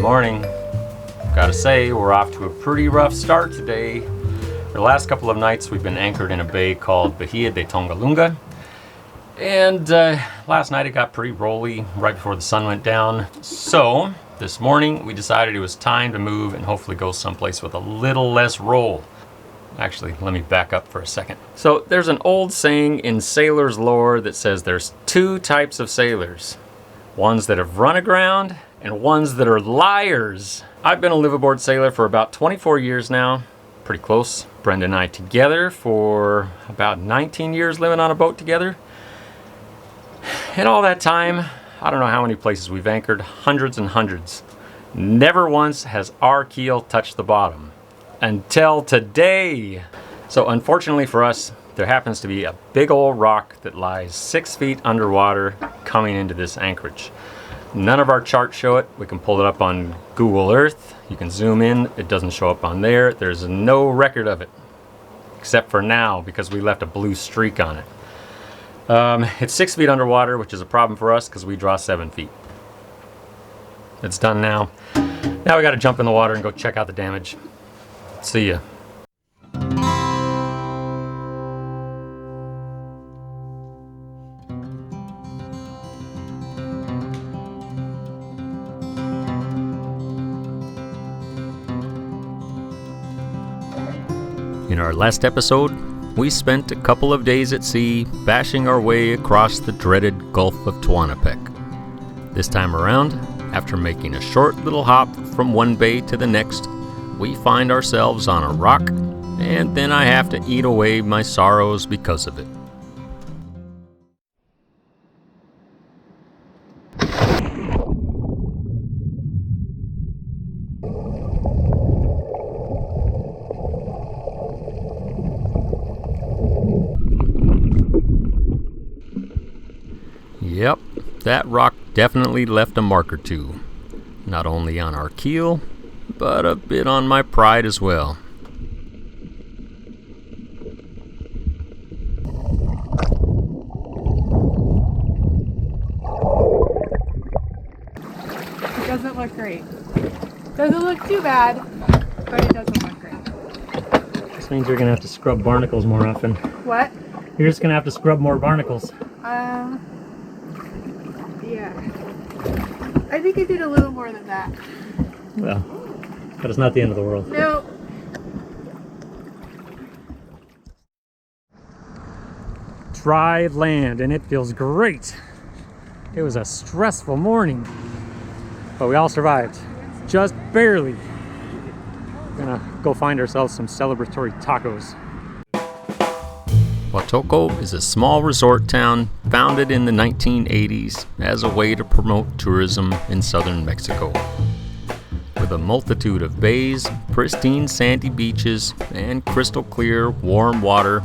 morning. Gotta say, we're off to a pretty rough start today. For the last couple of nights, we've been anchored in a bay called Bahia de Tongalunga. And last night it got pretty rolly right before the sun went down. So this morning we decided it was time to move and hopefully go someplace with a little less roll. Actually, let me back up for a second. So there's an old saying in sailors' lore that says there's two types of sailors. Ones that have run aground and ones that are liars. I've been a liveaboard sailor for about 24 years now. Pretty close. Brenda and I together for about 19 years living on a boat together. And all that time, I don't know how many places we've anchored, hundreds and hundreds. Never once has our keel touched the bottom. Until today. So unfortunately for us, there happens to be a big old rock that lies 6 feet underwater coming into this anchorage. None of our charts show it. We can pull it up on Google Earth. You can zoom in. It doesn't show up on there. There's no record of it. Except for now, because we left a blue streak on it. It's 6 feet underwater, which is a problem for us because we draw 7 feet. It's done now. Now we got to jump in the water and go check out the damage. See ya. In our last episode, we spent a couple of days at sea bashing our way across the dreaded Gulf of Tehuantepec. This time around, after making a short little hop from one bay to the next, we find ourselves on a rock, and then I have to eat away my sorrows because of it. Yep, that rock definitely left a mark or two. Not only on our keel, but a bit on my pride as well. It doesn't look great. Doesn't look too bad, but it doesn't look great. This means you're gonna have to scrub barnacles more often. What? You're just gonna have to scrub more barnacles. Yeah. I think I did a little more than that. Well, but it's not the end of the world. No. Dry land, and it feels great. It was a stressful morning, but we all survived. Just barely. We're gonna go find ourselves some celebratory tacos. Huatulco is a small resort town founded in the 1980s as a way to promote tourism in southern Mexico. With a multitude of bays, pristine sandy beaches, and crystal clear, warm water,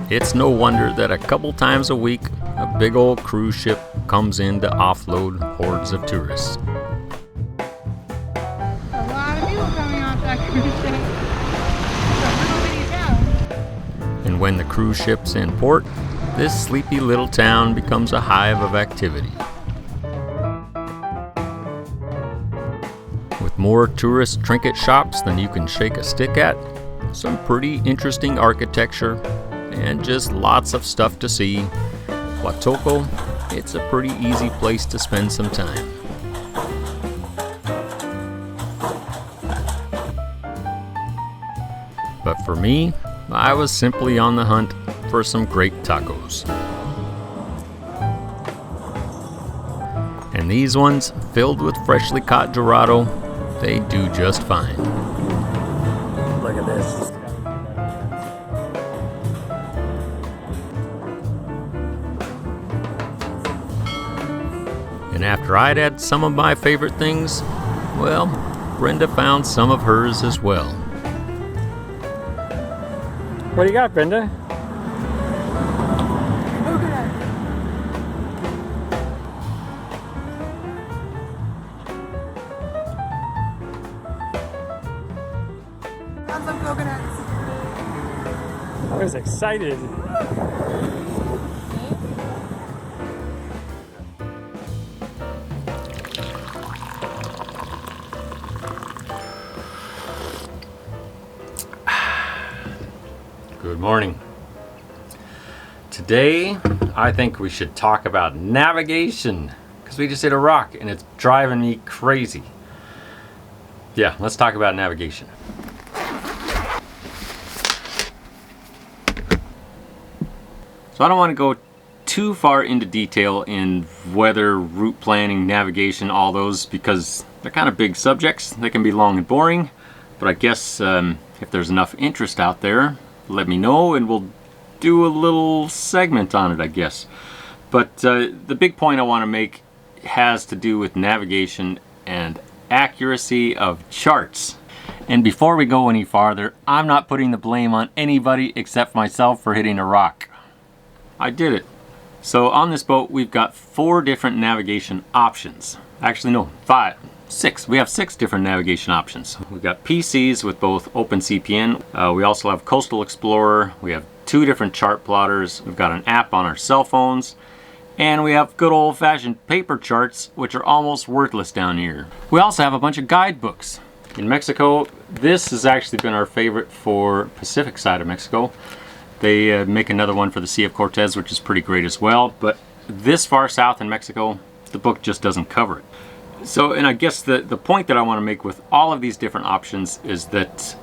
it's no wonder that a couple times a week, a big old cruise ship comes in to offload hordes of tourists. A lot of people coming off that cruise ship. And when the cruise ship's in port, this sleepy little town becomes a hive of activity. With more tourist trinket shops than you can shake a stick at, some pretty interesting architecture, and just lots of stuff to see, Huatulco, it's a pretty easy place to spend some time. But for me, I was simply on the hunt for some great tacos. And these ones, filled with freshly caught dorado, they do just fine. Look at this. And after I'd had some of my favorite things, well, Brenda found some of hers as well. What do you got, Brenda? Coconut. Found some coconuts. I was excited. Good morning. Today, I think we should talk about navigation because we just hit a rock and it's driving me crazy. Yeah, let's talk about navigation. So I don't want to go too far into detail in weather, route planning, navigation, all those, because they're kind of big subjects. They can be long and boring, but I guess if there's enough interest out there, let me know and we'll do a little segment on it, I guess. But the big point I want to make has to do with navigation and accuracy of charts. And before we go any farther, I'm not putting the blame on anybody except myself for hitting a rock. I did it. So on this boat, we've got 4 different navigation options. Actually, no, 5, 6. We have 6 different navigation options. We've got PCs with both OpenCPN. We also have Coastal Explorer. We have 2 different chart plotters. We've got an app on our cell phones. And we have good old-fashioned paper charts, which are almost worthless down here. We also have a bunch of guidebooks. In Mexico, this has actually been our favorite for Pacific side of Mexico. They make another one for the Sea of Cortez, which is pretty great as well. But this far south in Mexico, the book just doesn't cover it. So, and I guess the point that I want to make with all of these different options is that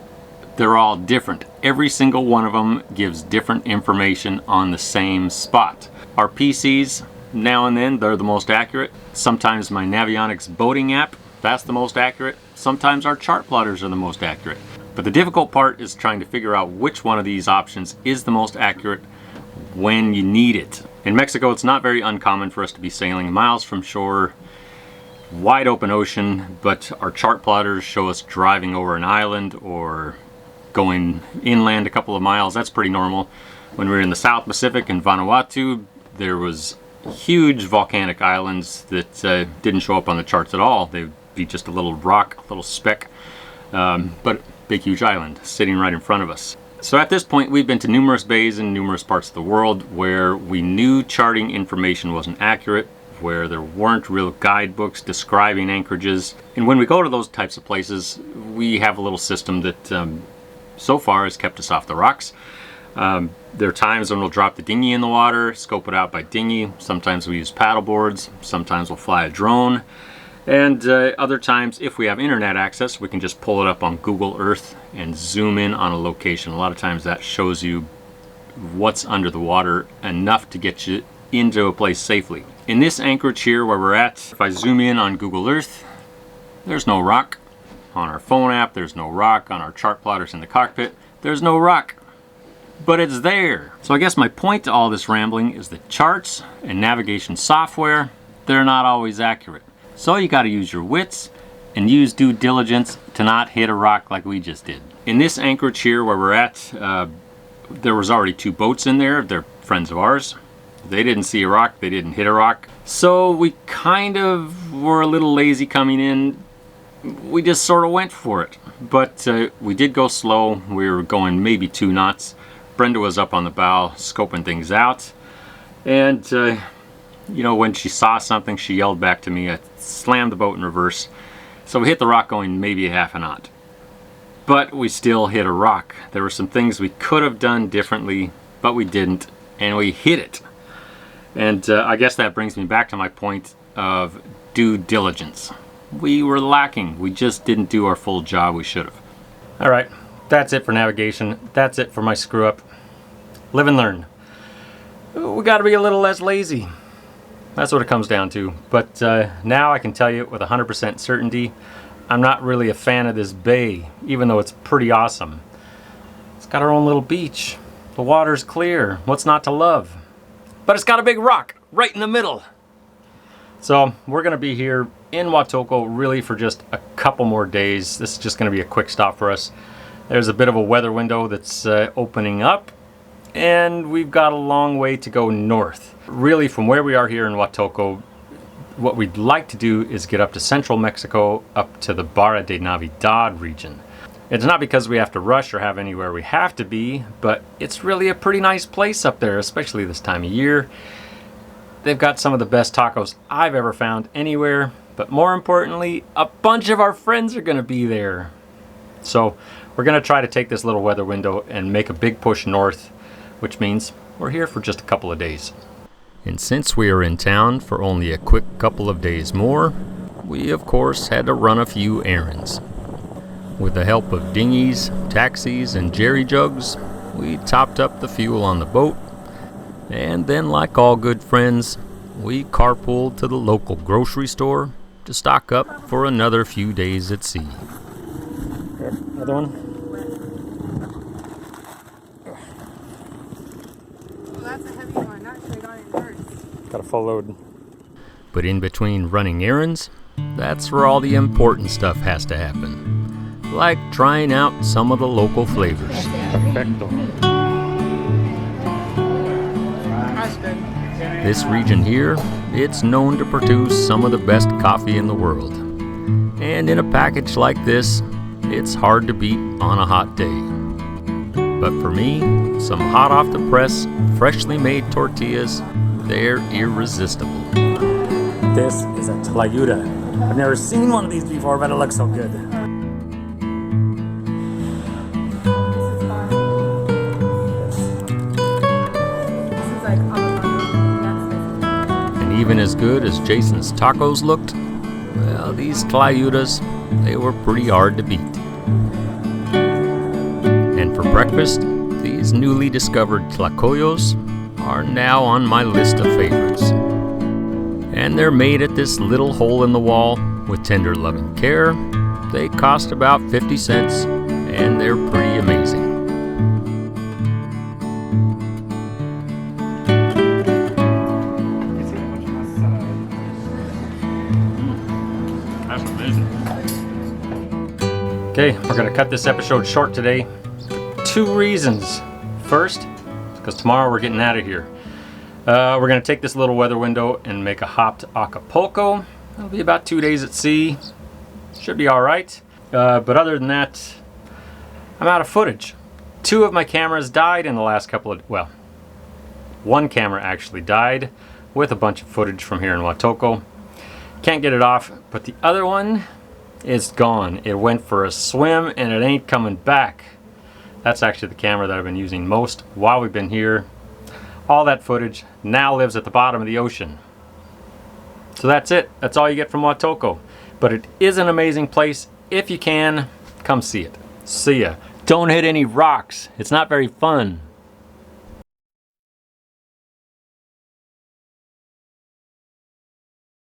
they're all different. Every single one of them gives different information on the same spot. Our PCs, now and then, they're the most accurate. Sometimes my Navionics boating app, that's the most accurate. Sometimes our chart plotters are the most accurate. But the difficult part is trying to figure out which one of these options is the most accurate when you need it. In Mexico, it's not very uncommon for us to be sailing miles from shore, wide open ocean, but our chart plotters show us driving over an island or going inland a couple of miles. That's pretty normal. When we were in the South Pacific in Vanuatu, there was huge volcanic islands that didn't show up on the charts at all. They'd be just a little rock, a little speck, but big huge island sitting right in front of us. So at this point, we've been to numerous bays in numerous parts of the world where we knew charting information wasn't accurate, where there weren't real guidebooks describing anchorages. And when we go to those types of places, we have a little system that so far has kept us off the rocks. There are times when we'll drop the dinghy in the water, scope it out by dinghy. Sometimes we use paddle boards. Sometimes we'll fly a drone. And other times, if we have internet access, we can just pull it up on Google Earth and zoom in on a location. A lot of times that shows you what's under the water enough to get you into a place safely. In this anchorage here where we're at, if I zoom in on Google Earth, there's no rock. On our phone app, there's no rock. On our chart plotters in the cockpit, there's no rock. But it's there. So I guess my point to all this rambling is that charts and navigation software, they're not always accurate. So you got to use your wits and use due diligence to not hit a rock like we just did. In this anchorage here where we're at, there was already 2 boats in there. They're friends of ours. They didn't see a rock. They didn't hit a rock. So we kind of were a little lazy coming in. We just sort of went for it. But we did go slow. We were going maybe 2 knots. Brenda was up on the bow scoping things out. And you know, when she saw something, she yelled back to me. I slammed the boat in reverse. So we hit the rock going maybe a half a knot. But we still hit a rock. There were some things we could have done differently, but we didn't. And we hit it. And I guess that brings me back to my point of due diligence. We were lacking. We just didn't do our full job we should have. All right, that's it for navigation. That's it for my screw up. Live and learn. We got to be a little less lazy. That's what it comes down to. But now I can tell you with 100% certainty, I'm not really a fan of this bay, even though it's pretty awesome. It's got our own little beach. The water's clear. What's not to love? But it's got a big rock right in the middle. So we're going to be here in Watoko really for just a couple more days. This is just going to be a quick stop for us. There's a bit of a weather window that's opening up, and we've got a long way to go north. Really, from where we are here in Watoko, what we'd like to do is get up to central Mexico, up to the Barra de Navidad region. It's not because we have to rush or have anywhere we have to be, but it's really a pretty nice place up there, especially this time of year. They've got some of the best tacos I've ever found anywhere, but more importantly, a bunch of our friends are going to be there. So we're gonna try to take this little weather window and make a big push north, which means we're here for just a couple of days. And since we are in town for only a quick couple of days more, we of course had to run a few errands. With the help of dinghies, taxis, and jerry jugs, we topped up the fuel on the boat, and then, like all good friends, we carpooled to the local grocery store to stock up for another few days at sea. Another one? Well, that's a heavy one. Not sure I got it first. Got a full load. But in between running errands, that's where all the important stuff has to happen. Like trying out some of the local flavors. Perfecto. That's good. This region here, it's known to produce some of the best coffee in the world. And in a package like this, it's hard to beat on a hot day. But for me, some hot off the press, freshly made tortillas, they're irresistible. This is a tlayuda. I've never seen one of these before, but it looks so good. This is like avocado. And even as good as Jason's tacos looked, well, these tlayudas, they were pretty hard to beat. And for breakfast, these newly discovered tlacoyos are now on my list of favorites. And they're made at this little hole in the wall with tender loving care. They cost about 50 cents, and they're pretty amazing. That's amazing. Okay, we're gonna cut this episode short today. 2 reasons. First, because tomorrow we're getting out of here. We're gonna take this little weather window and make a hop to Acapulco. It'll be about 2 days at sea. Should be all right. But other than that, I'm out of footage. 2 of my cameras died in the last couple of, well, 1 camera actually died with a bunch of footage from here in Watoko. Can't get it off, but the other one is gone. It went for a swim and it ain't coming back. That's actually the camera that I've been using most while we've been here. All that footage now lives at the bottom of the ocean. So that's it. That's all you get from Watoko. But it is an amazing place. If you can, come see it. See ya. Don't hit any rocks. It's not very fun.